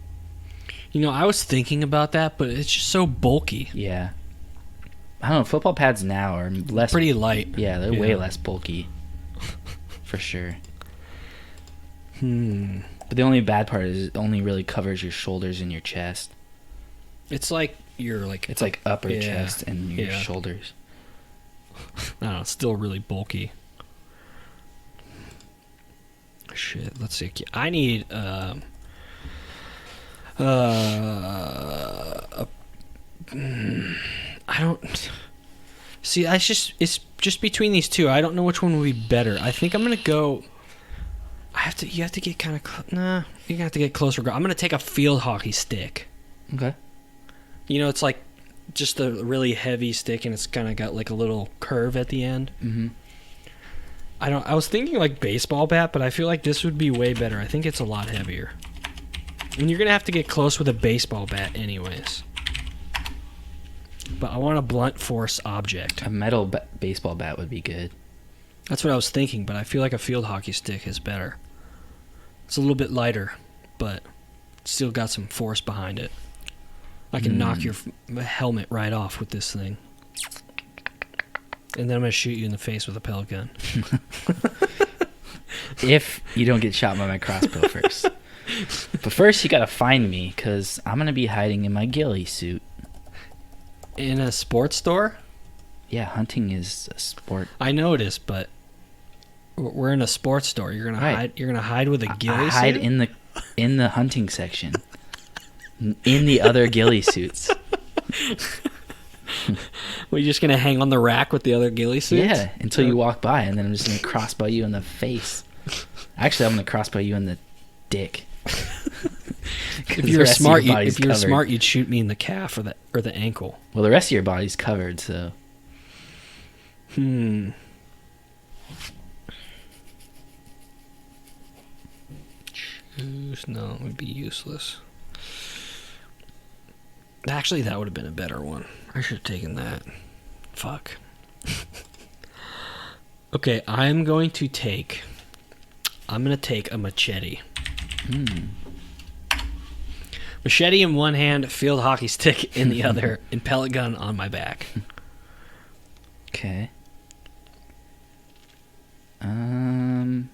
You know, I was thinking about that, but it's just so bulky. Yeah. I don't know, football pads now are less... Pretty light. Yeah, they're way less bulky. For sure. But the only bad part is it only really covers your shoulders and your chest. It's like It's like upper chest and your shoulders. I don't know, it's still really bulky. Shit, let's see. I need I don't see. It's just between these two. I don't know which one would be better. I think I'm gonna go. You have to get kind of nah. You have to get closer. I'm gonna take a field hockey stick. Okay. You know, it's like just a really heavy stick, and it's kind of got like a little curve at the end. Mm-hmm. I was thinking like baseball bat, but I feel like this would be way better. I think it's a lot heavier. And you're going to have to get close with a baseball bat anyways. But I want a blunt force object. A metal baseball bat would be good. That's what I was thinking, but I feel like a field hockey stick is better. It's a little bit lighter, but still got some force behind it. I can knock your helmet right off with this thing. And then I'm going to shoot you in the face with a pellet gun. If you don't get shot by my crossbow first. But first, you got to find me, because I'm going to be hiding in my ghillie suit. In a sports store? Yeah, hunting is a sport. I know it is, but we're in a sports store. You're gonna hide. You're gonna hide with a ghillie suit. Hide in the hunting section, in the other ghillie suits. We're just gonna hang on the rack with the other ghillie suits. Yeah, until you walk by, and then I'm just gonna crossbow you in the face. Actually, I'm gonna crossbow you in the dick. If you're smart, you'd shoot me in the calf or the ankle. Well, the rest of your body's covered, so. No, it would be useless. Actually, that would have been a better one. I should have taken that. Fuck. Okay, I'm gonna take a machete. Machete in one hand, field hockey stick in the other, and pellet gun on my back. Okay. I'm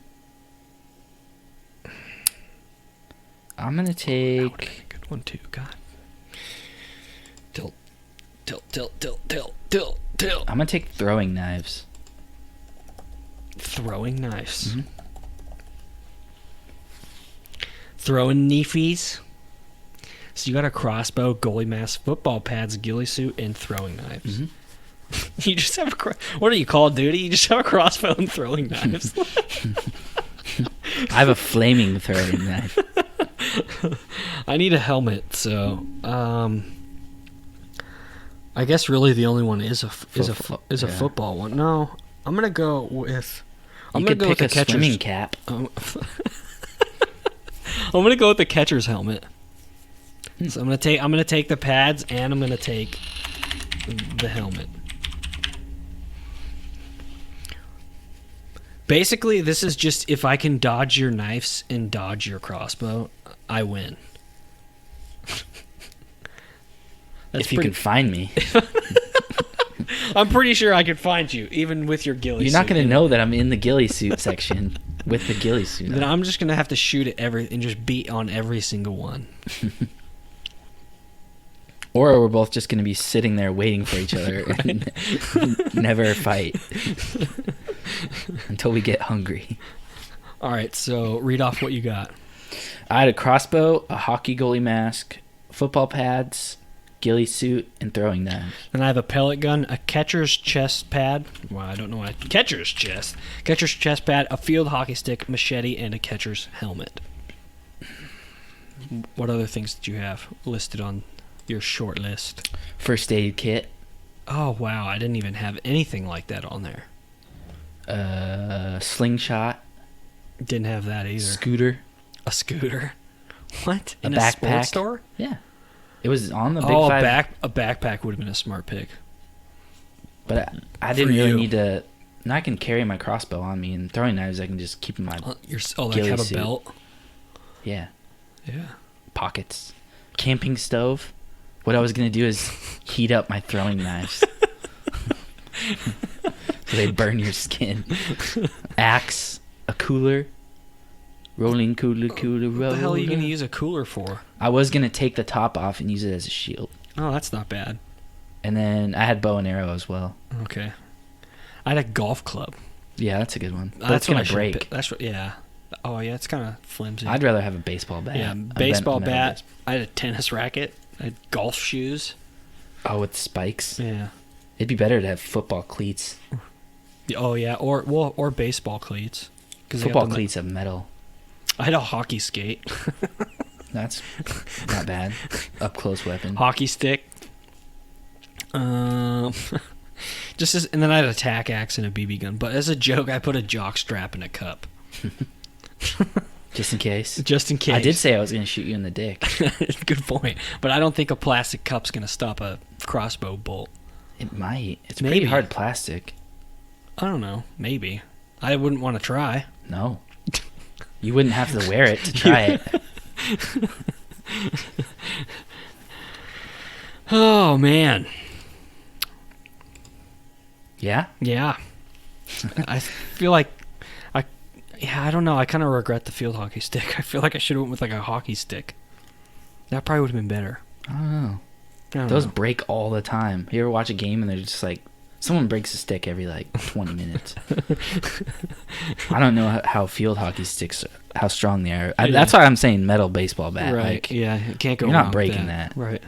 gonna take. That would be a good one too. God. Tilt. I'm gonna take throwing knives. Throwing knives. Mm-hmm. Throwing knifies. So you got a crossbow, goalie mask, football pads, ghillie suit, and throwing knives. Mm-hmm. You just have what are you, Call of Duty? You just have a crossbow and throwing knives. I have a flaming throwing knife. I need a helmet, so I guess really the only one is a football one. No, I'm gonna go with. I'm gonna go with the catcher's swimming cap. I'm gonna go with the catcher's helmet. So I'm gonna take the pads and I'm gonna take the helmet. Basically, this is just if I can dodge your knives and dodge your crossbow, I win. If you can find me. I'm pretty sure I could find you, even with your ghillie suit. You're not going to know that I'm in the ghillie suit section with the ghillie suit. Then I'm just going to have to shoot at and just beat on every single one. Or we're both just going to be sitting there waiting for each other and never fight until we get hungry. All right, so read off what you got. I had a crossbow, a hockey goalie mask, football pads, ghillie suit, and throwing knives. Then I have a pellet gun, a catcher's chest pad. Well, I don't know why. Catcher's chest pad, a field hockey stick, machete, and a catcher's helmet. What other things did you have listed on your short list? First aid kit. Oh, wow. I didn't even have anything like that on there. Slingshot. Didn't have that either. Scooter. A scooter? What? A In backpack. a sports store? Yeah. It was on the big Oh, five. a backpack would have been a smart pick. But I didn't really need to. Now I can carry my crossbow on me, and throwing knives I can just keep in my Like ghillie have a suit. belt? Yeah. Yeah. Pockets. Camping stove. What I was going to do is heat up my throwing knives. So they burn your skin. Axe. A cooler. Rolling cooler. What the hell are you going to use a cooler for? I was going to take the top off and use it as a shield. Oh, that's not bad. And then I had bow and arrow as well. Okay. I had a golf club. Yeah, that's a good one. But That's it's going what I to should break. pick. That's what. Yeah. Oh yeah, it's kind of flimsy. I'd rather have a baseball bat. Yeah, A baseball metal bat. I had a tennis racket. I had golf shoes. Oh, with spikes. Yeah. It'd be better to have football cleats. Oh yeah, or baseball cleats. Football cleats have metal. I had a hockey skate. That's not bad. Up close weapon. Hockey stick. And then I had a tack axe and a BB gun. But as a joke, I put a jock strap in a cup. Just in case. Just in case. I did say I was going to shoot you in the dick. Good point. But I don't think a plastic cup's going to stop a crossbow bolt. It might. It's Maybe. pretty hard plastic. I don't know. Maybe. I wouldn't want to try. No. You wouldn't have to wear it to try it. Oh, man. Yeah? Yeah. I feel like I don't know. I kind of regret the field hockey stick. I feel like I should have went with like a hockey stick. That probably would have been better. I don't know. I don't Those know. break all the time. You ever watch a game and they're just like, someone breaks a stick every like 20 minutes. I don't know how field hockey sticks, how strong they are. Yeah. That's why I'm saying metal baseball bat. Right. Like, Yeah. You can't go you're wrong not with breaking that. Right.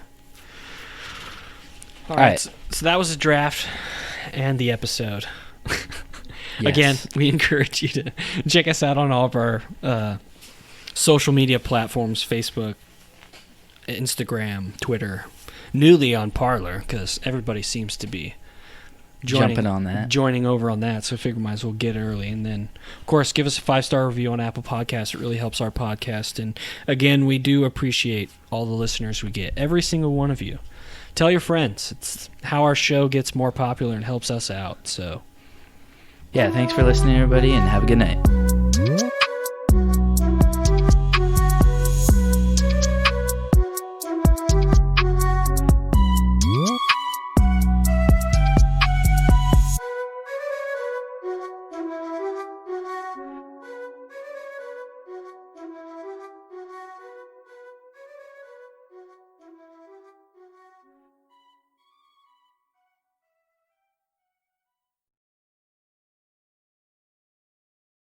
All right. right. So that was the draft and the episode. Yes. Again, we encourage you to check us out on all of our social media platforms: Facebook, Instagram, Twitter. Newly on Parler, because everybody seems to be Jumping on that. joining over on that. So I figure might as well get early. And then, of course, give us a 5-star review on Apple Podcasts. It really helps our podcast. And again, we do appreciate all the listeners we get. Every single one of you. Tell your friends. It's how our show gets more popular and helps us out. So. Yeah, thanks for listening, everybody, and have a good night.